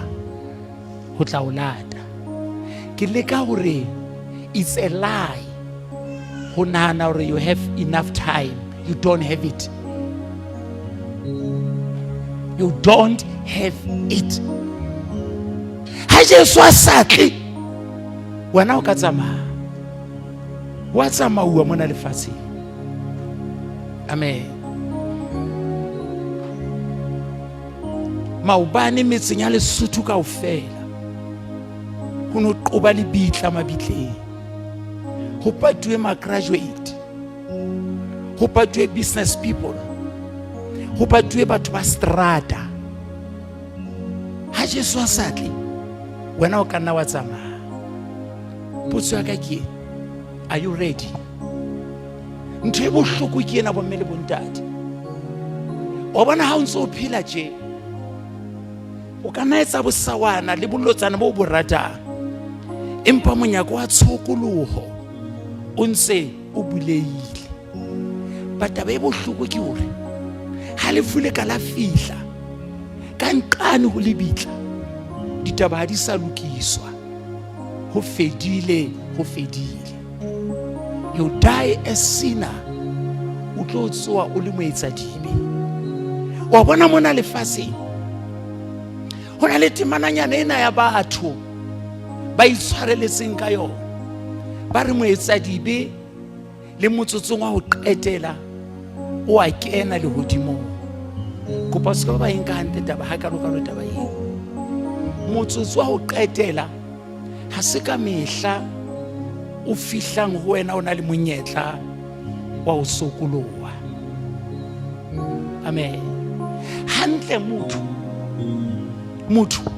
Speaker 1: ho tla o lata ke leka hore it's a lie ho nahana hore you have enough time you don't have it you don't have it ha Jesu a satle wena o ka tsamaya wa tsamauwa mona lefatsheng amen maobane metseng ya Lesotho kaofela ho no qoba le bitla mabitleng ho patuwe ma graduate ho patuwe business people, ho patuwe batho ba strata. Ha Jesu a sa tle, wena o ka nna wa tsamaya. Potso ya ka ke, are you ready? Ntho e bohloko ke ena bomme le bontate. O bona ha o ntse o phela tje, o ka nna etsa bosawana le bolotsana bo bo ratang, empa monyako wa tshokoloho o ntse o buleile. Taba e bohloko ke hore ha lefu le ka la fihla ka nqane ho lebitla, ditaba ha di sa lokiswa. Ho fedile, ho fedile. You die a sinner, o tlo tsoa o le moetsadibe. Wa bona mona lefatsheng ho na le temananyana ena ya batho ba itshwareletseng ka yona, ba re moetsadibe le motsotsong wa ho qetela o a kena le hodimo. Kopa se ka ba enka hantle taba ha kalo taba eo. Motsotso wa ho qetela ha se ka mehla o fihlang ho wena o na le monyetla wa ho sokoloha. Amen. Hantle motho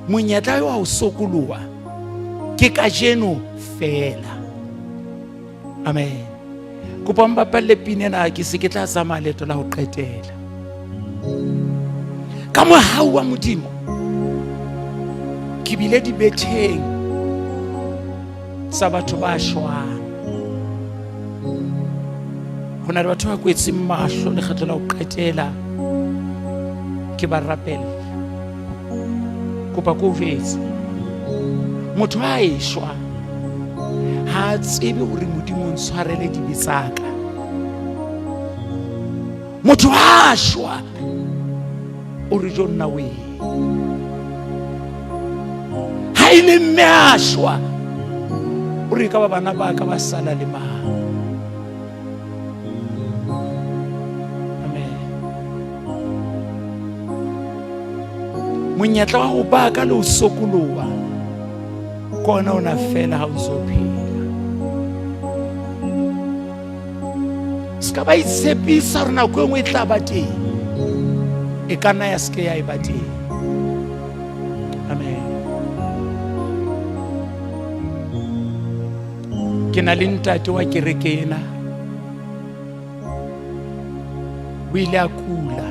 Speaker 1: monyetla wa ho sokoloha ke kajeno fela. Amen. Kopa mbapalle pinena ke se ke tla tsamaya leeto la ho qetela ka mohau wa Modimo. Ke bile dibetheng sa batho ba shwang. Ho na le batho ba kwetseng mahlo lekgetlo la ho qetela, ke ba rapella. Kopa ko vetse motho a eshwa ha tsebe hore Modimo o ntshwarele dibetsaka. Motho a shwa o re jonna we, ha ile mme a shwa o re ka ba bana ba ka ba sala le mang. Amen. Monyetla wa ho baka le ho sokoloha kona ona fela ha o ntso phela. Ska ba itshepisa hore nako e nngwe e tla ba teng, e ka nna ya ske ya e ba teng. Amen. Ke na le ntate wa kereke ena, o ile a kula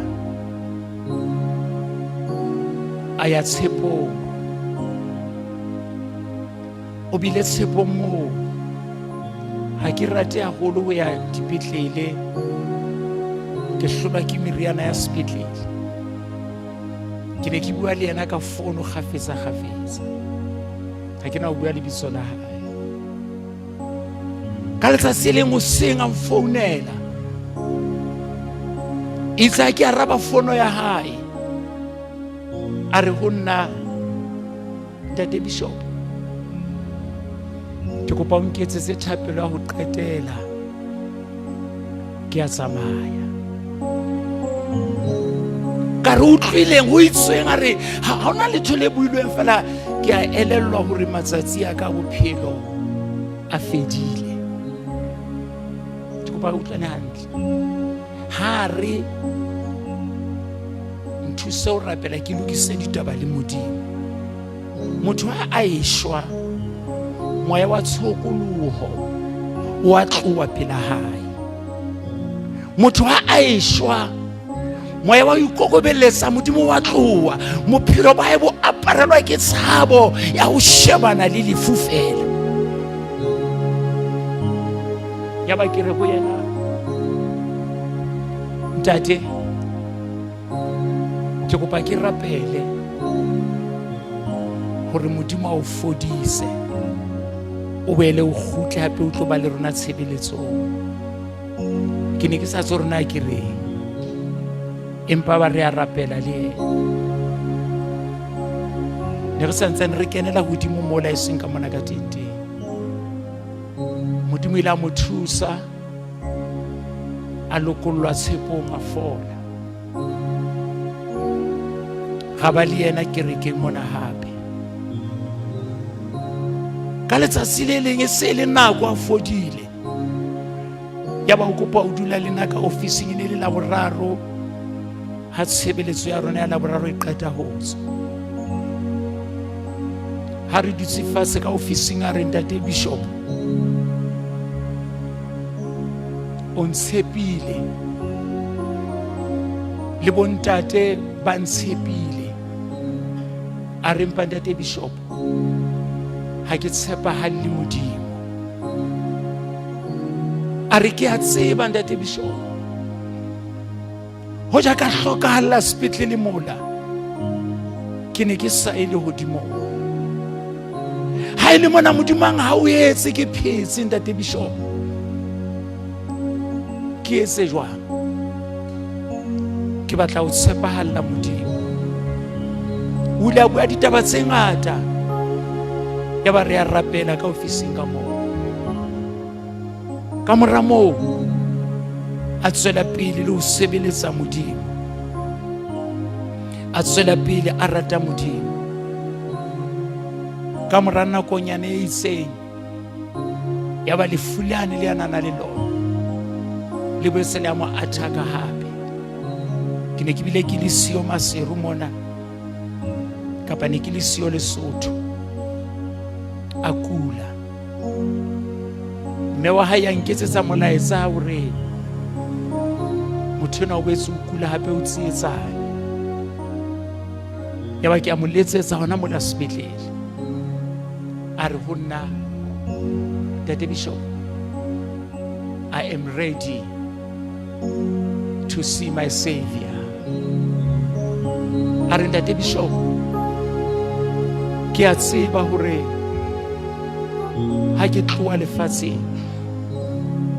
Speaker 1: a ya tshepong. O bile tshepong moo ha ke rate haholo ho ya dipetlele, ke hlolwa ke meriana ya sepetlele. Ke ne ke bua le yena ka fono kgafetsa ha ke na ho bua lebitso la hae. Ka letsatsi le hoseng a mfounela, itse ha ke araba fono ya hae, a re ho nna Ntate Bishop, ke kopa o nketsetse thapelo ya ho qetela, ke a tsamaya. Ka re utlwileng ho itsweng a re ha hona letho le builweng fela, ke a elellwa hore matsatsi a ka bophelo a fedile. Ke kopa o utlwane hantle, ha re nthuse ho rapela ke lokise ditaba le Modimo. Motho a eshwa, moya wa tshokoloho wa tloha pela hae. Motho a eshwa, moya wa ikokobeletsa Modimo wa tloha. Mophelo ba hae bo aparelwa ke tshabo ya ho shebana le lefu fela. Ya ba ke re ho yena, ntate, ke kopa ke rapele hore Modimo a o fodise, o boele o kgutle hape o tlo ba le rona tshebeletsong. Ke ne ke sa tse rona ke reng, empa ba re a rapela le yena. Ne re santsane re kenela hodimo mola e seng ka mona ka teng. Modimo ile a mo thusa, a lokollwa tshepong, a fola. Ga ba le yena kerekeng mona hape. Ka letsatsi le leng e se le nako a fodile, ya ba o kopa o dula le nna ka ofising, e ne le Laboraro ha tshebeletso ya rona ya Laboraro e qeta ho tswa. Ha re dutse fatshe ka ofising a re Ntate Bishop, o ntshepile le bontate ba ntshepile. A re mpa Ntate Bishop, ha ke tshepahale Modimo. A re ke a tseba Ntate Bishop, ho ja ka hlokahala sepetlele mola, ke ne ke sa ele hodimo. Ha ile mona modimang ha o etse ke phetse Ntate Bishop, ke etse jwang? Ke batla ho tshepahalla Modimo. O ile a bua ditaba tse ngata, ya ba re a rapela ka ofising ka moo. Ka mora moo a tswela pele le ho sebeletsa Modimo, a tswela pele a rata Modimo. Ka mora nakonyana e itseng, ya ba lefu lane le anana le lona le boetse le a mo athaka hape. Ke ne ke bile ke le siyo Maseru mona, kapa ne ke le siyo Lesotho, a kula. Mme wa hae ya nketsetsa molaetsa hore motho enwa o boetse o kula hape o tsietsane. Ya ba ke a mo letsetsa hona mola sepetlele, a re ho nna, Ntate Bishop, I am ready to see my Savior. A re Ntate Bishop, ke a tseba hore ha ke tloha lefatsheng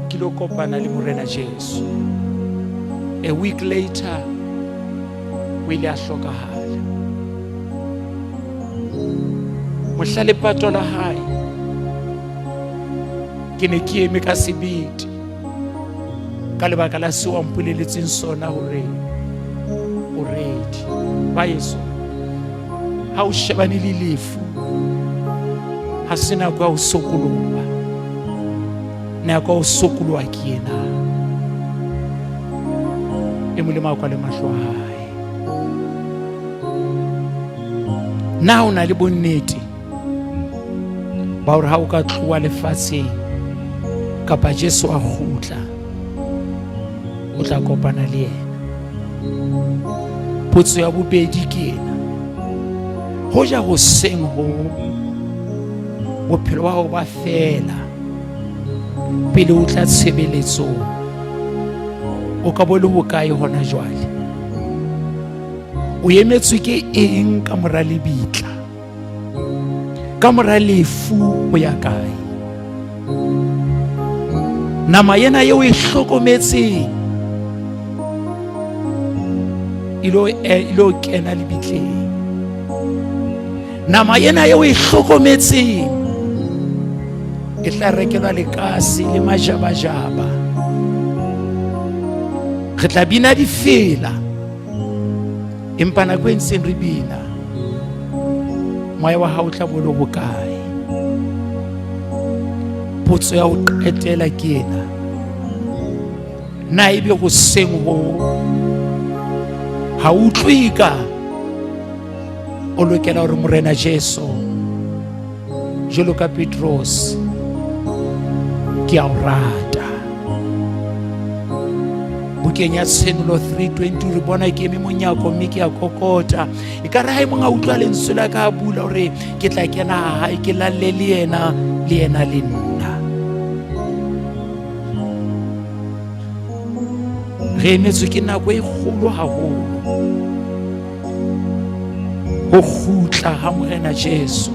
Speaker 1: ke lo kopana le Morena Jesu. A week later o ile a hlokahala. Mohla lepato la hae ke ne ke eme ka sebete ka lebaka la seo a mpoleletseng sona hore o ready. Ba Yeso, ha o shebane le lefu, ha se nako ya ho sokoloha, nako ya ho sokoloha ke yena. E molemo kwa le mahlo a hae. Na o na le bonnete ba hore ha o ka tloha lefatsheng kapa Jesu a kgutla, o tla kopana le yena. Potso ya bobedi ke ena: hoja hoseng ho bophelo wa hao ba fela pele o tla tshebeletsong, o ka bo le hokae hona jwale? O emetswe ke eng ka mora lebitla? Ka mora lefu o ya kae? Nama yena eo e hlokometseng ilo kena lebitleng. Nama yena eo e hlokometseng e tla rekelwa lekase le majabajaba. Re tla bina difela, empa nako e ntseng re bina, moya wa hao tla bo le hokae? Potso ya ho qetela ke ena: na ebe hoseng ho ha utlwe ka o lokela hore Morena Jesu jwalo ka Petros ke a o rata? Bukeng ya Tshenolo 3:20 re bona ke eme monyako mme ke a kokota, e ka re ha monga utlwa lentswe la ka bula hore ke tla kena hae ke lalle le yena le nna. Re emetswe ke nako e kgolo haholo ho kgutla ha Morena Jesu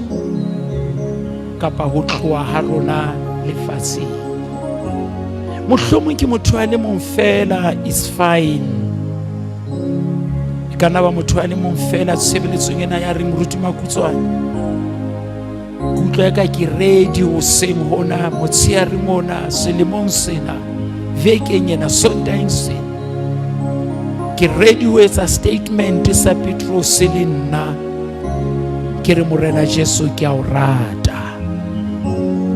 Speaker 1: kapa ho tloha ha rona lefatsheng. Mohlomong ke motho a le mong fela, is fine. E ka nna ba motho a le mong fela tshebeletsong ena ya re moruti Makutswane. Kutlwa ka ke ready hoseng hona, motsheare mona, selemong sena, vekeng ena, Sondageng sena. Ke ready ho etsa statement sa Petros le nna, ke re Morena Jesu ke a o rata.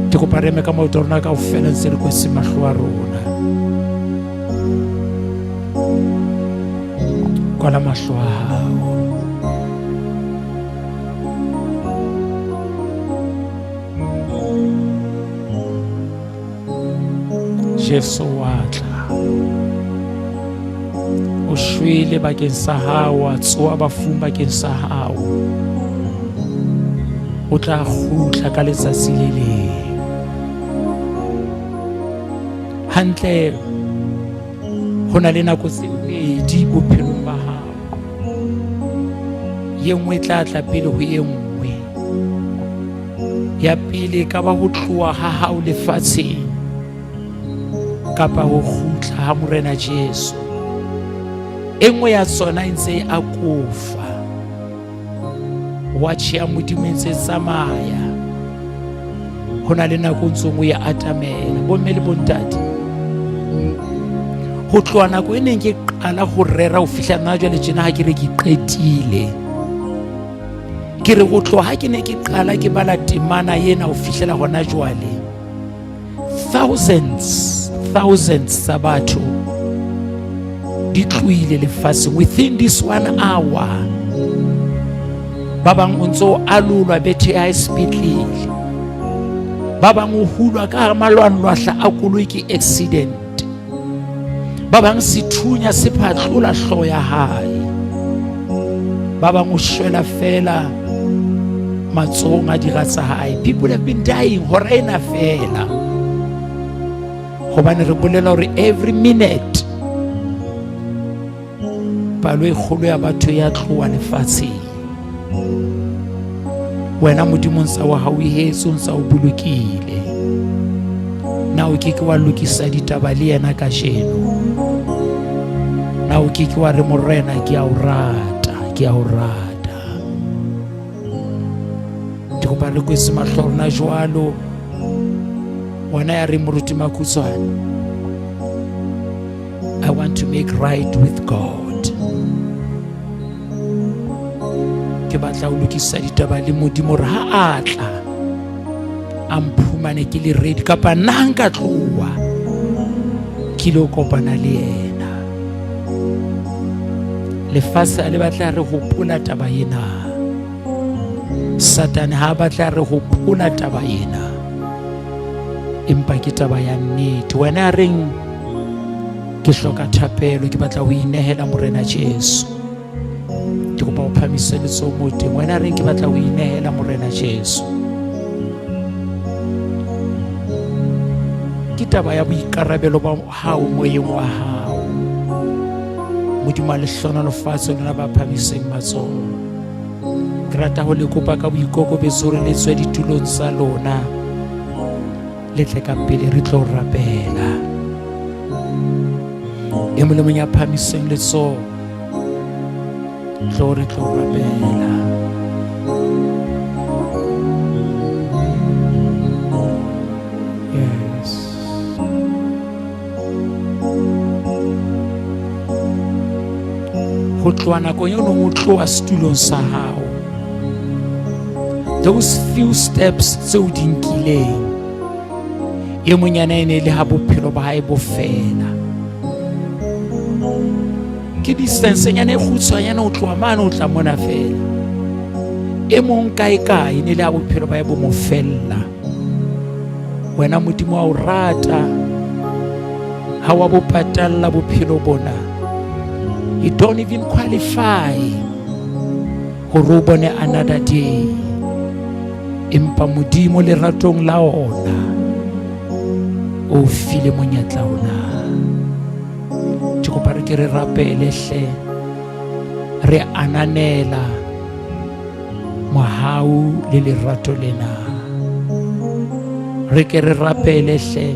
Speaker 1: Ke kopa re eme ka maoto a rona kaofela ntse re kwetse mahlo a rona. kwala mahlo a hao. Jesu wa tla, o shwele bakeng sa hao, a tsoha bafung bakeng sa hao. O tla kgutla ka letsatsi le leng. Hantle ho na le nako tse pedi bophelong ba hao. Ye nngwe e tla tla pele ho ye nngwe. Ya pele ka ba ho tloha ha hao lefatsheng, kapa ho kgutla ha Morena Jesu. E nngwe ya tsona e ntse a kofa, watch ya Modimo e ntse tsamaya. Ho na le nako ntse o ya atamela. Bomme le bontate, ho tloha nako e neng ke qala ho rera ho fihla nna jwale tjena ha ke re ke qetile. Ke re ho tloha ha ke ne ke qala ke bala temana ena ho fihlela hona jwale, thousands tsa batho di tloile lefatsheng within this 1 hour. Ba bang o ntso alolwa bethe ya sepetlele, ba bang o hulwa ka malwanlwahla a koloi ke accident, ba bang sethunya se phatlola hlooho ya hae, ba bang o shwela fela matsohong a dira tsa hae. People have been dying hora ena fela, hobane re bolela hore every minute palo e kgolo ya batho ya tloha lefatsheng. Wena Modimo ntsa wa hao ihetse, ntsa o bolokile. Na o keke wa lokisa ditaba le yena ka jeno. Na o keke wa re Morena ke a o rata, ke a o rata. Ke kopa re kwetse mahlo a rona jwalo. Wena ya re moruti Makhutshwane, I want to make right with God. Ke batla ho lokisa ditaba le Modimo re ha a tla a mphumane ke le ready, kapa nna nka tloha ke lo kopana le yena. Lefatshe a le batla re hopola taba ena, Satane ha batla re hopola taba ena, empa ke taba ya nnete. Wena reng ke hloka thapelo, ke batla ho inehela Morena Jesu. Ke kopa o phamise letsoho moo teng. Wena reng ke batla ho inehela Morena Jesu. Ke taba ya boikarabelo ba hao moyeng wa hao. Modimo a lehlohonolo fatshe lona ba phamiseng matsoho. Ke rata ho le kopa ka boikokobetso hore le tswe ditulong tsa lona, le tle ka pele re tlo rapela. E mong le mong ya phamiseng letsoho, re tlo rapela. Yes. Ho tloha nakong eo neng o tloha setulong sa hao, those few steps tseo di nkileng, e monyana e ne le ha bophelo ba hae bo fela. Ke distance nyane e kgutshwanyane ho tloha mane o tla mona fela. E mong kae ne le ha bophelo ba hae bo mo fella. Wena Modimo wa o rata, ha wa bo patalla bophelo bona. You don't even qualify hore o bone another day. Empa Modimo leratong la ona o file monyetla ona. Ke kopa re ke re rapele hle, re ananela mohau le lerato lena. Re ke re rapele hle,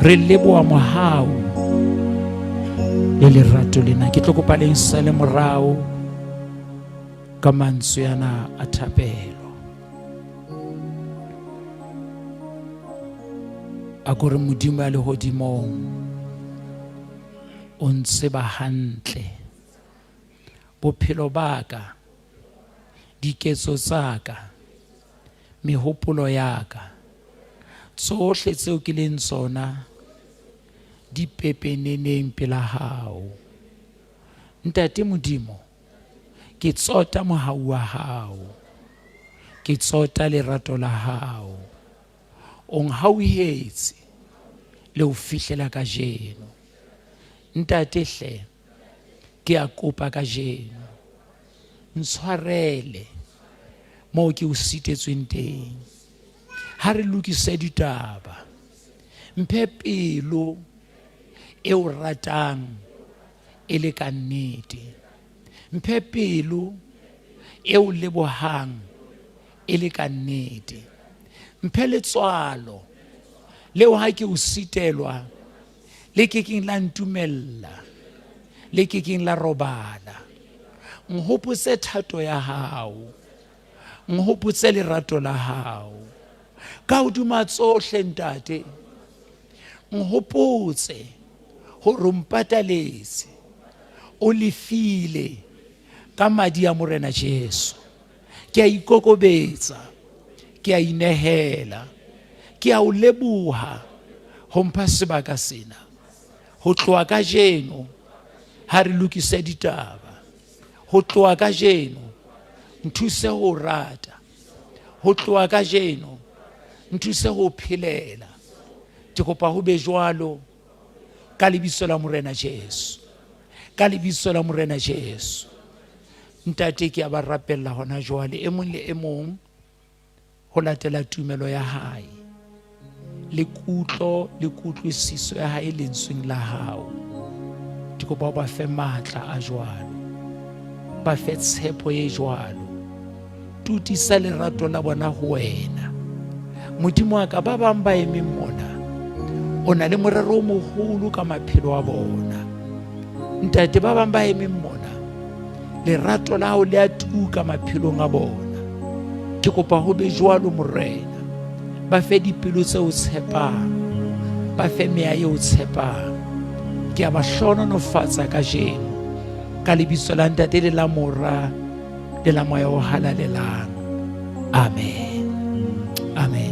Speaker 1: re leboha mohau le lerato lena. Ke tlo kopa le nsale morao ka mantswe yana a thapelo. A kore Modimo a lehodimong o ntseba hantle. Bophelo ba ka, diketso tsa ka, mehopolo ya ka, tsohle tseo ke leng tsona di pepeneneng pela hao. Ntate Modimo, ke tsota mohau wa hao, ke tsota lerato la hao, o nghauhetse le ho fihlela kajeno. Ntate hle, ke a kopa kajeno, ntshwarele moo ke o sitetsweng teng. Ha re lokise ditaba, mphe pelo e o ratang e le ka nnete, mphe pelo e o lebohang e le ka nnete, mphe letswalo leo ha ke o sitelwa le ke keng la ntumella, le ke keng la robala. Nhopotse thato ya hao, nhopotse lerato la hao ka hodima tsohle ntate. Nhopotse hore o mpataletse, o lefile ka madi a Morena Jesu. Ke a ikokobetsa, ke a inehela, ke a o leboha ho mpha sebaka sena. Ho tloha kajeno ha re lokise ditaba, ho tloha kajeno nthuse ho rata, ho tloha kajeno nthuse ho phelela. Ke kopa ho be jwalo ka lebitso la Morena Jesu, ka lebitso la Morena Jesu. Ntate ke a ba rapella hona jwale e mong le e mong ho latela tumelo ya hae, le kutlo le kutlwisiso ya hae lentsweng la hao. Ke kopa ba fe matla a jwalo, ba fe tshepo e jwalo, tutisa lerato la bona ho wena. Modimo wa ka, ba bang ba emeng mona, o na le morero o moholo ka maphelo a bona. Ntate, ba bang ba emeng mona, lerato la hao le a tuka maphelong a bona. Ke kopa ho be jwalo Morena, ba fe dipelo tse o tshepang, ba fe meya e o tshepang. Ke a ba hlohonolofatsa kajeno ka lebitso la Ntate le la Mora le la Moya o halalelang. Amen. Amen.